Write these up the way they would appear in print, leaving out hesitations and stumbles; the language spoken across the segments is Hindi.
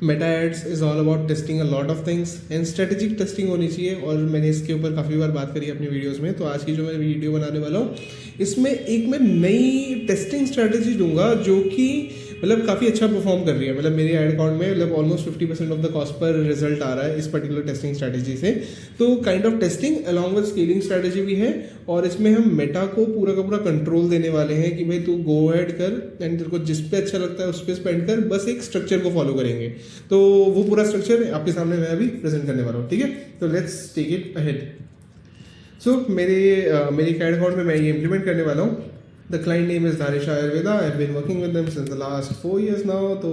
Meta ads is all about testing a lot of things and strategic testing होनी चाहिए, और मैंने इसके ऊपर काफ़ी बार बात करी अपनी वीडियोस में। तो आज की जो मैं वीडियो बनाने वाला हूँ, इसमें एक मैं नई टेस्टिंग स्ट्रेटेजी दूंगा जो कि मतलब काफ़ी अच्छा परफॉर्म कर रही है। मतलब मेरे एड अकाउंट में मतलब ऑलमोस्ट 50% ऑफ द कॉस्ट पर रिजल्ट आ रहा है इस पर्टिकुलर टेस्टिंग स्ट्रेटेजी से। तो kind of testing along with scaling strategy भी है, और इसमें हम मेटा को पूरा का पूरा कंट्रोल देने वाले हैं कि भाई तू गो हेड कर एंड तेरे को जिस पे अच्छा लगता है उस पर स्पेंड कर, बस एक स्ट्रक्चर को फॉलो करेंगे। तो वो पूरा स्ट्रक्चर आपके सामने मैं अभी प्रेजेंट करने वाला हूँ, ठीक है। तो लेट्स टेक इट अहेड। सो मेरी कैड अकाउंट में मैं ये इंप्लीमेंट करने वाला हूँ। The client name is Dharisha Ayurveda. I have been working with them since the last 4 years now. तो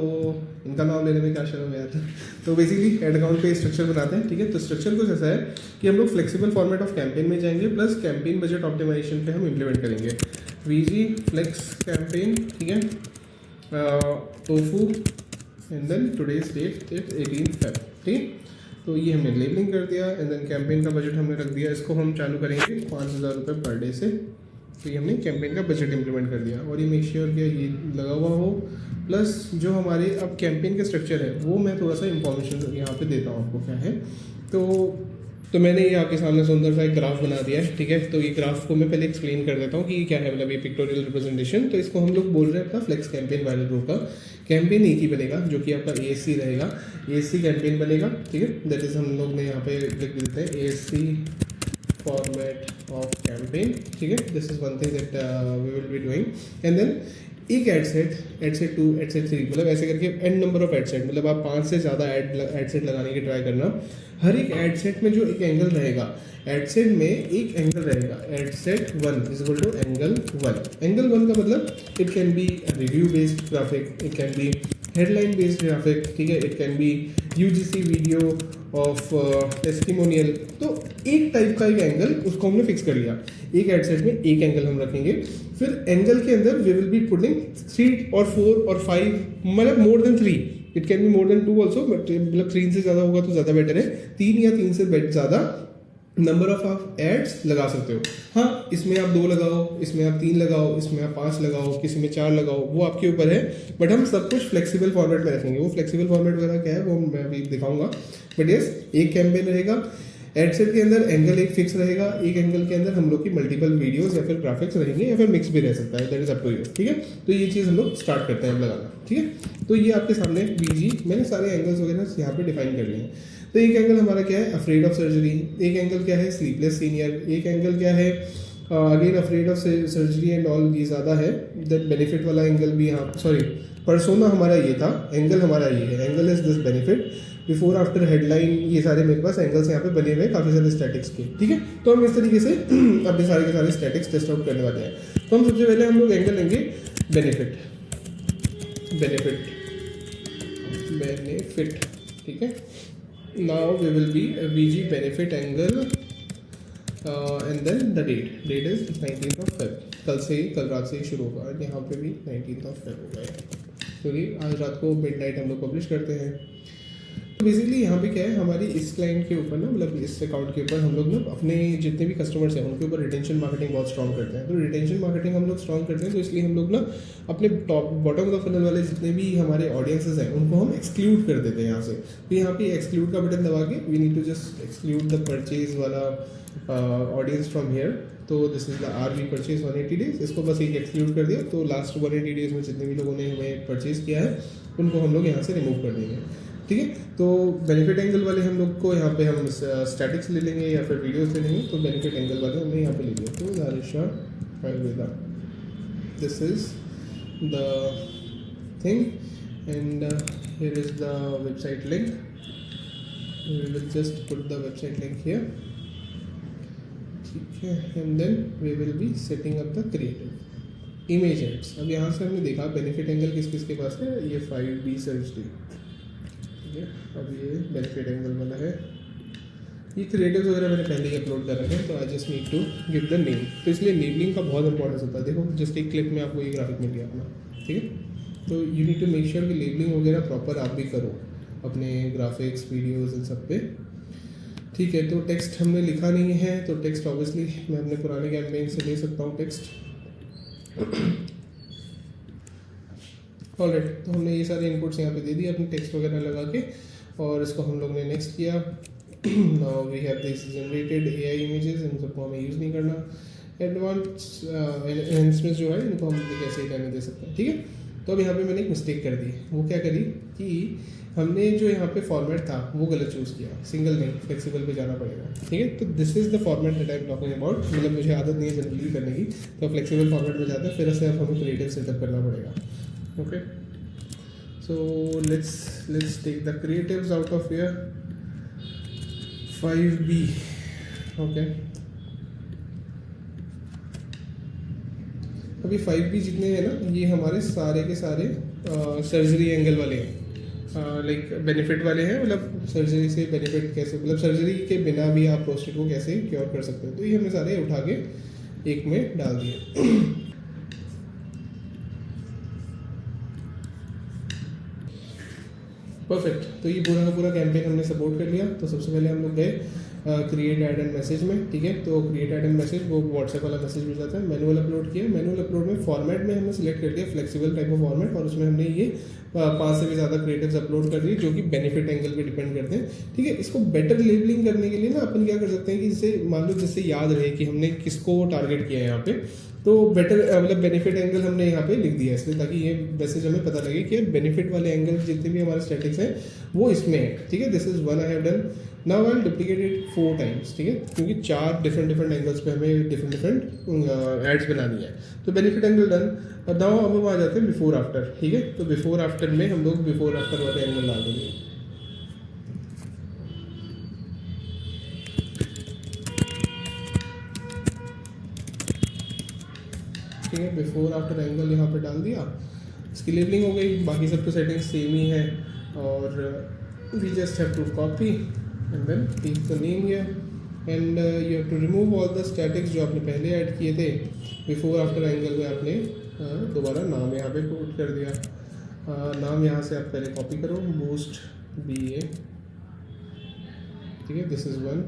इनका नाम लेने में क्या शर्म है यार। तो बेसिकली एड अकाउंट पे स्ट्रक्चर बनाते हैं, ठीक है। तो स्ट्रक्चर कुछ ऐसा है कि हम लोग फ्लेक्सिबल फॉर्मेट ऑफ कैंपेन में जाएंगे, प्लस कैंपेन बजट ऑप्टिमाइजेशन पे हम इंप्लीमेंट करेंगे। वीजी फ्लेक्स कैंपेन, ठीक है। TOFU and then today's date it's 18 Feb, ठीक। तो ये हमने लेबलिंग कर दिया एंड देन कैंपेन का बजट हमने रख दिया। इसको हम चालू करेंगे 5,000 रुपये पर डे से। तो ये हमने कैंपेन का बजट इंप्लीमेंट कर दिया, और ये मेक श्योर कि ये लगा हुआ हो। प्लस जो हमारे अब कैंपेन का स्ट्रक्चर है वो मैं थोड़ा सा इंफॉर्मेशन यहाँ पे देता हूँ आपको क्या है। तो मैंने ये आपके सामने सुंदर सा एक ग्राफ बना दिया है, ठीक है। तो ये ग्राफ को मैं पहले एक्सप्लेन कर देता हूँ कि ये क्या है, मतलब ये पिक्टोरियल रिप्रेजेंटेशन। तो इसको हम लोग बोल रहे हैं अपना फ्लेक्स कैंपेन वायरल ग्रुप का। कैंपेन एक ही बनेगा जो कि आपका ASC रहेगा, ASC कैंपेन बनेगा, ठीक है। दैट इज हम लोग ने यहाँ पे लिख देते हैं ASC फॉर्मेट ऑफ कैंपेन, ठीक है। This is one thing that we will be doing. And then एक एड सेट 2, एड सेट 3, मतलब ऐसे करके an number of ad set, मतलब आप 5 से ज़्यादा एड सेट लगाने की ट्राई करना। हर एक एड सेट में जो एक एंगल रहेगा, एड सेट में एक एंगल रहेगा, ad set 1 is equal to angle 1। Angle 1 का मतलब it can be review based graphic, it can be headline based graphic, ठीक है। It can be UGC video of testimonial. तो एक टाइप का एक एंगल उसको हमने फिक्स कर लिया। एक एड सेट में एक एंगल हम रखेंगे, फिर एंगल के अंदर वी विल बी पुटिंग 3 और 4 और 5, मतलब more than 3। It can be more than 2 also, but मतलब 3 से ज़्यादा होगा तो ज़्यादा बेटर है। 3 या 3 से ज़्यादा नंबर ऑफ आप एड्स लगा सकते हो। हाँ, इसमें आप 2 लगाओ, इसमें आप 3 लगाओ, इसमें आप 5 लगाओ, किसी में 4 लगाओ, वो आपके ऊपर है। बट हम सब कुछ फ्लेक्सिबल फॉर्मेट में रखेंगे। वो फ्लेक्सिबल फॉर्मेट वगैरह क्या है वो मैं अभी दिखाऊंगा। बट यस, एक कैंपेन रहेगा, एड सेट के अंदर एंगल एक फिक्स रहेगा, एक एंगल के अंदर हम लोग की मल्टीपल वीडियोस या फिर ग्राफिक्स रहेंगे, या फिर मिक्स भी रह सकता है, that is up to you, ठीक है। तो ये चीज़ हम लोग स्टार्ट करते हैं लगाना, ठीक है। तो ये आपके सामने BG मैंने सारे एंगल्स वगैरह यहाँ पे डिफाइन कर लिए हैं। तो एक एंगल हमारा क्या है, अफ्रेड ऑफ सर्जरी। एक एंगल क्या है, स्लीपलेस सीनियर। एक एंगल क्या है, again afraid of surgery and all, ये ज़्यादा है। दैट बेनिफिट वाला एंगल भी यहाँ, सॉरी, पर्सोना हमारा ये था, एंगल हमारा ये है। Angle is this benefit, before after headline, ये सारे मेरे पास एंगल्स यहाँ पे बने हुए हैं काफ़ी सारे स्टैटिक्स के, ठीक है। तो हम इस तरीके से अपने सारे के सारे स्टैटिक्स टेस्ट आउट करने वाले हैं। तो हम सबसे पहले हम लोग एंगल लेंगे बेनिफिट, ठीक है। Now we will be VG benefit angle and then the date is 19th of Feb। कल रात से ही शुरू होगा, यहाँ पे भी 19th of Feb होगा, क्योंकि आज रात को मिडनाइट हम लोग पब्लिश करते हैं। तो बेसिकली यहाँ पे क्या है, हमारी इस क्लाइंट के ऊपर ना, मतलब इस अकाउंट के ऊपर हम लोग ना अपने जितने भी कस्टमर्स हैं उनके ऊपर रिटेंशन मार्केटिंग बहुत स्ट्रॉन्ग करते हैं। तो रिटेंशन मार्केटिंग हम लोग स्ट्रॉन्ग करते हैं, तो इसलिए हम लोग ना अपने top bottom of the funnel वाले जितने भी हमारे ऑडियंसेस हैं उनको हम एक्सक्लूड कर देते हैं यहाँ से। तो यहाँ पे एक्सक्लूड का बटन दबा के we need to just exclude the purchase वाला ऑडियंस फ्रॉम हियर। तो this is the RV purchase 180 days. इसको बस एक एक्सक्लूड कर दिया, तो लास्ट 180 डेज में जितने भी लोगों ने हमें परचेज किया है उनको हम लोग यहाँ से रिमूव कर देंगे, ठीक है। तो बेनिफिट एंगल वाले हम लोग को यहाँ पे हम स्टैटिक्स ले लेंगे या फिर वीडियोस ले लेंगे। तो बेनिफिट एंगल वाले हमने यहाँ पे ले लिया। तो Dharisha Ayurveda, this is the thing and here is the website link. We will just put the website link here, ठीक है। And then we will be setting up the creative image ads. अब यहाँ से हमने देखा बेनिफिट एंगल किस किस के पास है, ये 5B सर्च डी, अब ये बेनिफिट एंगल वाला है। ये क्रिएटिव्स वगैरह मैंने पहले ही अपलोड कर रखे हैं, तो I just need to give the name. तो इसलिए लेबलिंग का बहुत इंपॉर्टेंस होता है। देखो जस्ट एक क्लिक में आपको ये ग्राफिक मिल गया अपना, ठीक है। तो you need to make sure कि लेबलिंग वगैरह प्रॉपर आप भी करो अपने ग्राफिक्स वीडियोस इन सब पे, ठीक है। तो टेक्स्ट हमने लिखा नहीं है, तो टेक्स्ट ऑब्वियसली मैं अपने पुराने कैंपेन से ले सकता हूँ टेक्स्ट। ऑलराइट, तो हमने ये सारे इनपुट्स यहाँ पे दे दिए अपने टेक्स्ट वगैरह लगा के, और इसको हम लोग ने नेक्स्ट किया। Now we have this generated AI images, इन सबको हमें यूज़ नहीं करना। एडवांस एनहेंसमेंट्स जो है इनको हम कैसे ही रहने दे सकते हैं, ठीक है। तो अब यहाँ पे मैंने एक मिस्टेक कर दी। वो क्या करी कि हमने जो यहाँ पे फॉर्मेट था वो गलत चूज़ किया, सिंगल नहीं फ्लेक्सिबल पे जाना पड़ेगा, ठीक है। तो this is the format that I am talking about, मतलब मुझे आदत नहीं है जनरली करने की, तो फ्लेक्सिबल फॉर्मेट में जाता है, फिर से अब हमें क्रिएटिव सेटअप करना पड़ेगा। Okay, so let's take the creatives out of here. 5B, okay. अभी 5B जितने हैं ना, ये हमारे सारे के सारे सर्जरी एंगल वाले हैं, लाइक बेनिफिट वाले हैं, मतलब सर्जरी से बेनिफिट कैसे, मतलब सर्जरी के बिना भी आप प्रोस्टेट को कैसे क्योर कर सकते हो। तो ये हमने सारे उठा के एक में डाल दिए। परफेक्ट, तो ये पूरा का पूरा कैंपेन हमने सपोर्ट कर लिया। तो सबसे पहले हम लोग गए क्रिएट ऐड एंड मैसेज में, ठीक है। तो क्रिएट ऐड एंड मैसेज वो व्हाट्सएप वाला मैसेज मिल जाता है। मैनुअल अपलोड किया, मैनुअल अपलोड में फॉर्मेट में हमने सिलेक्ट कर लिया फ्लेक्सिबल टाइप ऑफ फॉर्मेट, और उसमें हमने ये 5 से भी ज़्यादा क्रिएटिव्स अपलोड कर दिए जो कि बेनिफिट एंगल पे डिपेंड करते हैं, ठीक है। इसको बेटर लेबलिंग करने के लिए ना अपन क्या कर सकते हैं कि जैसे मान लो जिससे याद रहे कि हमने किसको टारगेट किया है यहाँ पे, तो बेटर मतलब बेनिफिट एंगल हमने यहाँ पे लिख दिया है इसलिए, ताकि ये मैसेज हमें पता लगे कि बेनिफिट वाले एंगल जितने भी हमारे स्टैटिक्स हैं वो इसमें है, ठीक है। This is one I have done. Now I will duplicate it 4 times, ठीक है, क्योंकि 4 डिफरेंट एंगल्स पे हमें डिफरेंट एड्स बनानी है। तो बेनिफिट एंगल डन। और नाउ अब हम आ जाते हैं बिफोर आफ्टर, ठीक है। तो बिफोर आफ्टर में हम लोग बिफोर आफ्टर वाले एंगल डाल देंगे। ठीक है, बिफोर आफ्टर एंगल यहाँ पे डाल दिया, इसकी लेबलिंग हो गई। बाकी सब तो सेटिंग्स सेम ही है, और we just have to copy and then take the name here, and you have to remove all the statics जो आपने पहले ऐड किए थे। बिफोर आफ्टर एंगल में आपने दोबारा नाम यहाँ पे पुट कर दिया। नाम यहाँ से आप पहले कॉपी करो, बूस्ट BA, ठीक है, दिस इज़ 1।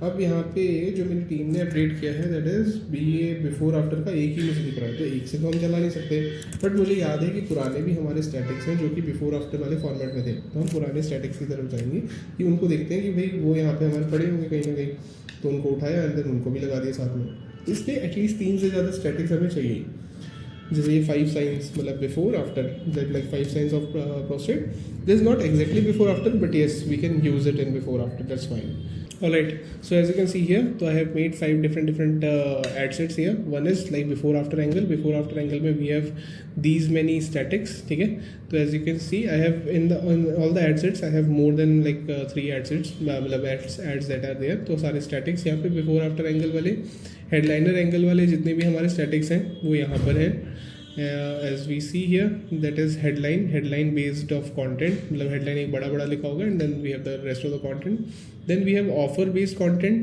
अब यहाँ पे जो मेरी टीम ने अपडेट किया है that is BA before after का एक ही मुझे दिख रहा है, तो एक से तो हम चला नहीं सकते, बट मुझे याद है कि पुराने भी हमारे स्टैटिक्स हैं जो कि बिफोर आफ्टर वाले फॉर्मेट में थे, तो हम पुराने स्टैटिक्स की तरफ जाएंगे कि उनको देखते हैं कि भाई वो यहाँ पे हमारे पड़े होंगे कहीं ना कहीं, तो उनको उठाया एंड देन उनको भी लगा दिया साथ में। इसलिए एटलीस्ट 3 से ज़्यादा स्टैटिक्स हमें चाहिए, जैसे ये 5 साइंस मतलब before after, that like 5 science of prostate, this is not exactly before after but yes we can use it in before after, that's fine. Alright, so as you can see here, so I have made 5 different ad sets here. One is like before after angle. Before after angle में we have these many statics, ठीक है। तो as you can see, I have in all the ad sets I have more than like 3 ad sets, मतलब ads that are there. तो सारे statics यहाँ पे before after angle वाले, headliner angle वाले जितने भी हमारे statics हैं वो यहाँ पर हैं। As we see here, that is headline based of content, मतलब headline एक बड़ा लिखा होगा, and then we have the rest of the content. Then we have offer based content,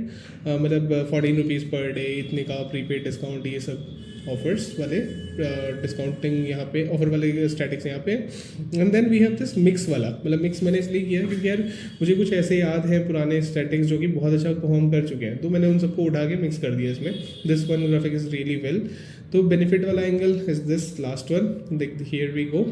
मतलब 14 रुपीज़ पर डे, इतने का प्रीपेड डिस्काउंट, ये सब ऑफर्स वाले डिस्काउंटिंग यहाँ पे ऑफर वाले स्टैटिक्स यहाँ पे। And then we have this mix वाला, मतलब मिक्स मैंने इसलिए किया क्योंकि यार मुझे कुछ ऐसे याद हैं पुराने स्टैटिक्स जो कि बहुत अच्छा परफॉर्म कर चुके हैं, तो मैंने उन सबको उठा के मिक्स कर दिया इसमें। This one graphic is really well. तो बेनिफिट वाला angle is this last one, here we go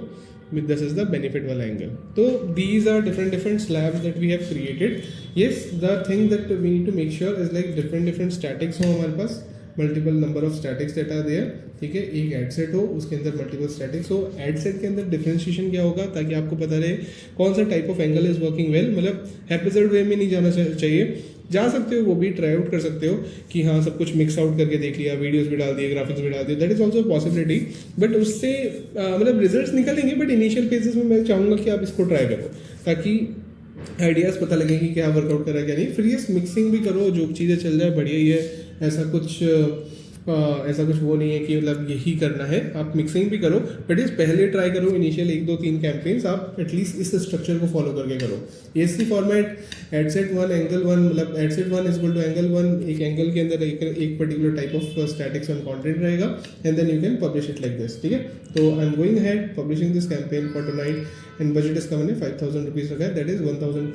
with this is the benefit wala angle. So these are different slabs that we have created. Yes, the thing that we need to make sure is like different statics हो हमारे पास, multiple number of statics data there, ठीक है। एक एड सेट हो उसके अंदर मल्टीपल स्टैटिक्स हो, एड सेट के अंदर डिफरेंशिएशन क्या होगा ताकि आपको पता रहे कौन सा type of angle is working well, मतलब एपिसोड वे में नहीं जाना चाहिए, जा सकते हो वो भी ट्राई आउट कर सकते हो कि हाँ सब कुछ मिक्स आउट करके देख लिया, वीडियोस भी डाल दिए, ग्राफिक्स भी डाल दिए, that is also possibility, but उससे मतलब रिजल्ट्स निकलेंगे, बट इनिशियल फेजेस में मैं चाहूँगा कि आप इसको ट्राई करो ताकि आइडियाज़ पता लगे कि क्या वर्कआउट करा क्या नहीं। फिर ये मिक्सिंग भी करो, जो चीज़ें चल जाए बढ़िया ही है, ऐसा कुछ वो नहीं है कि मतलब यही करना है, आप मिक्सिंग भी करो, बट इस पहले ट्राई करो इनिशियल 1-2-3 कैंपेन्स आप एटलीस्ट इस स्ट्रक्चर को फॉलो करके करो। एसी फॉर्मेट, एड सेट 1 एंगल 1, मतलब ad set 1 is equal to angle 1, एक एंगल के अंदर एक particular type of statics and content रहेगा, and then you can publish it like this, ठीक है। तो I am going ahead publishing this campaign for tonight, and budget इसका मैंने 5000 रुपीज़ रखा है, दैट इज़ 1000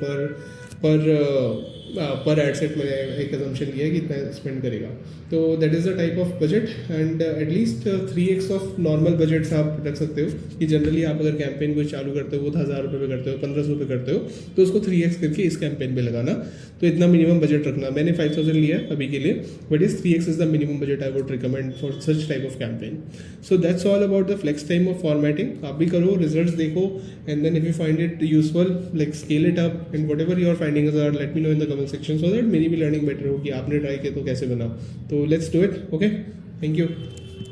पर एड सेट मैंने एक असम्पशन लिया है कि इतना स्पेंड करेगा. तो that is the type of budget and at least 3x of normal budgets आप रख सकते हो कि जनरली आप अगर कैंपेन को चालू करते हो वो 1000 रुपये पे करते हो, 1500 रुपये करते हो, तो उसको 3x करके इस कैंपेन पे लगाना. तो इतना मिनिमम बजट रखना. मैंने 5000 लिया है अभी के लिए, बट इस 3x is the minimum budget I would recommend for such type of campaign. So that's all about the flex time of formatting. आप भी करो, रिजल्ट्स देखो, and then if you find it useful like scale it up and whatever your findings are let me know in the comment section so that मेरी भी लर्निंग बेटर हो कि आपने ट्राई किया तो कैसे बना. तो let's do it. Okay, thank you.